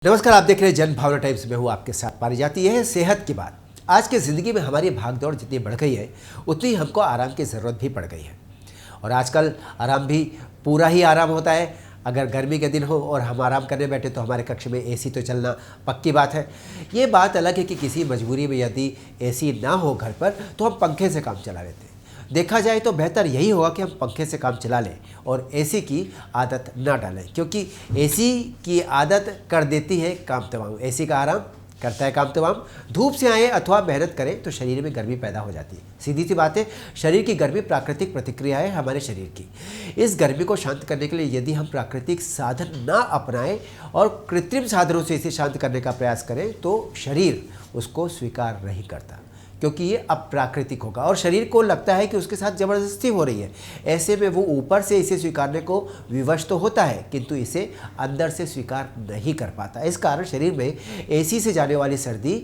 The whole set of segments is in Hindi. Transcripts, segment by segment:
नमस्कार, आप देख रहे हैं जन भावना टाइम्स में हूँ आपके साथ पारिजात। यह है सेहत की बात। आज की ज़िंदगी में हमारी भागदौड़ जितनी बढ़ गई है उतनी हमको आराम की ज़रूरत भी पड़ गई है। और आजकल आराम भी पूरा ही आराम होता है। अगर गर्मी के दिन हो और हम आराम करने बैठे तो हमारे कक्ष में एसी तो चलना पक्की बात है। ये बात अलग है कि किसी मजबूरी में यदि एसी ना हो घर पर तो हम पंखे से काम चला लेते हैं। देखा जाए तो बेहतर यही होगा कि हम पंखे से काम चला लें और एसी की आदत ना डालें, क्योंकि एसी की आदत कर देती है काम तमाम। एसी का आराम करता है काम तमाम। धूप से आए अथवा मेहनत करें तो शरीर में गर्मी पैदा हो जाती है। सीधी सी बात है, शरीर की गर्मी प्राकृतिक प्रतिक्रिया है हमारे शरीर की। इस गर्मी को शांत करने के लिए यदि हम प्राकृतिक साधन ना अपनाएं और कृत्रिम साधनों से इसे शांत करने का प्रयास करें तो शरीर उसको स्वीकार नहीं करता, क्योंकि ये अप्राकृतिक होगा और शरीर को लगता है कि उसके साथ ज़बरदस्ती हो रही है। ऐसे में वो ऊपर से इसे स्वीकारने को विवश तो होता है, किंतु इसे अंदर से स्वीकार नहीं कर पाता। इस कारण शरीर में एसी से जाने वाली सर्दी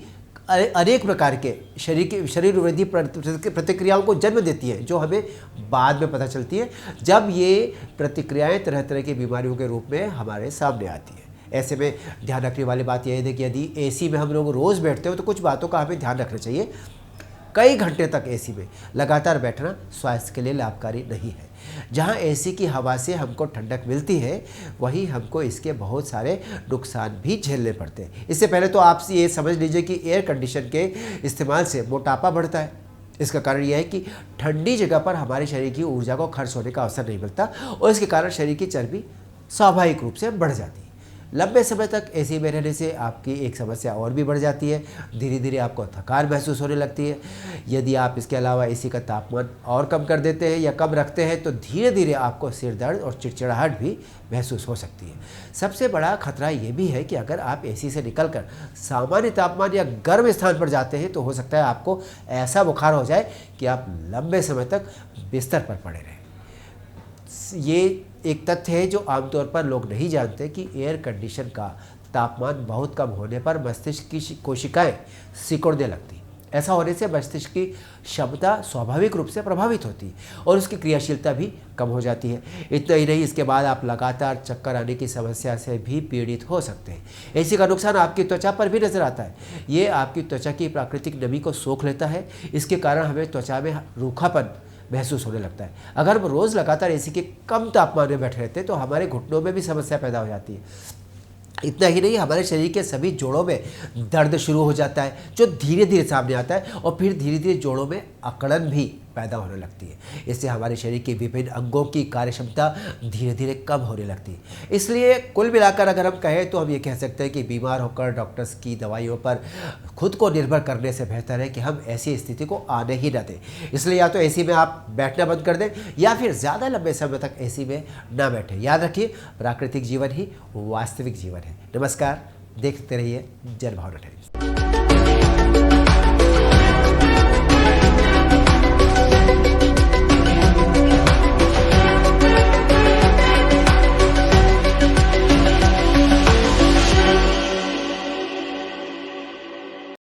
अनेक प्रकार के शरीर विरोधी प्रतिक्रियाओं को जन्म देती है, जो हमें बाद में पता चलती है जब ये प्रतिक्रियाएं तरह तरह की बीमारियों के रूप में हमारे सामने आती है। ऐसे में ध्यान रखने वाली बात यह है कि यदि एसी में हम लोग रोज़ बैठते हो तो कुछ बातों का हमें ध्यान रखना चाहिए। कई घंटे तक एसी में लगातार बैठना स्वास्थ्य के लिए लाभकारी नहीं है। जहां एसी की हवा से हमको ठंडक मिलती है वहीं हमको इसके बहुत सारे नुकसान भी झेलने पड़ते हैं। इससे पहले तो आप ये समझ लीजिए कि एयर कंडीशन के इस्तेमाल से मोटापा बढ़ता है। इसका कारण यह है कि ठंडी जगह पर हमारे शरीर की ऊर्जा को खर्च होने का अवसर नहीं मिलता और इसके कारण शरीर की चर्बी स्वाभाविक रूप से बढ़ जाती है। लंबे समय तक एसी में रहने से आपकी एक समस्या और भी बढ़ जाती है। धीरे धीरे आपको थकान महसूस होने लगती है। यदि आप इसके अलावा एसी का तापमान और कम कर देते हैं या कम रखते हैं तो धीरे धीरे आपको सिर दर्द और चिड़चिड़ाहट भी महसूस हो सकती है। सबसे बड़ा खतरा ये भी है कि अगर आप एसी से निकलकर सामान्य तापमान या गर्म स्थान पर जाते हैं तो हो सकता है आपको ऐसा बुखार हो जाए कि आप लंबे समय तक बिस्तर पर पड़े रहें। ये एक तथ्य है जो आमतौर पर लोग नहीं जानते कि एयर कंडीशन का तापमान बहुत कम होने पर मस्तिष्क की कोशिकाएं सिकुड़ने लगती। ऐसा होने से मस्तिष्क की क्षमता स्वाभाविक रूप से प्रभावित होती है और उसकी क्रियाशीलता भी कम हो जाती है। इतना ही नहीं, इसके बाद आप लगातार चक्कर आने की समस्या से भी पीड़ित हो सकते हैं। एसी का नुकसान आपकी त्वचा पर भी नजर आता है। ये आपकी त्वचा की प्राकृतिक नमी को सोख लेता है। इसके कारण हमें त्वचा में रूखापन महसूस होने लगता है। अगर हम रोज़ लगातार एसी के कम तापमान में बैठे रहते हैं तो हमारे घुटनों में भी समस्या पैदा हो जाती है। इतना ही नहीं, हमारे शरीर के सभी जोड़ों में दर्द शुरू हो जाता है जो धीरे धीरे सामने आता है और फिर धीरे धीरे जोड़ों में अकड़न भी पैदा होने लगती है। इससे हमारे शरीर के विभिन्न अंगों की कार्यक्षमता धीरे धीरे कम होने लगती है। इसलिए कुल मिलाकर अगर हम कहें तो हम ये कह सकते हैं कि बीमार होकर डॉक्टर्स की दवाइयों पर खुद को निर्भर करने से बेहतर है कि हम ऐसी स्थिति को आने ही न दें। इसलिए या तो एसी में आप बैठना बंद कर दें या फिर ज़्यादा लंबे समय तक एसी में ना बैठें। याद रखिए, प्राकृतिक जीवन ही वास्तविक जीवन है। नमस्कार, देखते रहिए जन भावना टाइम्स।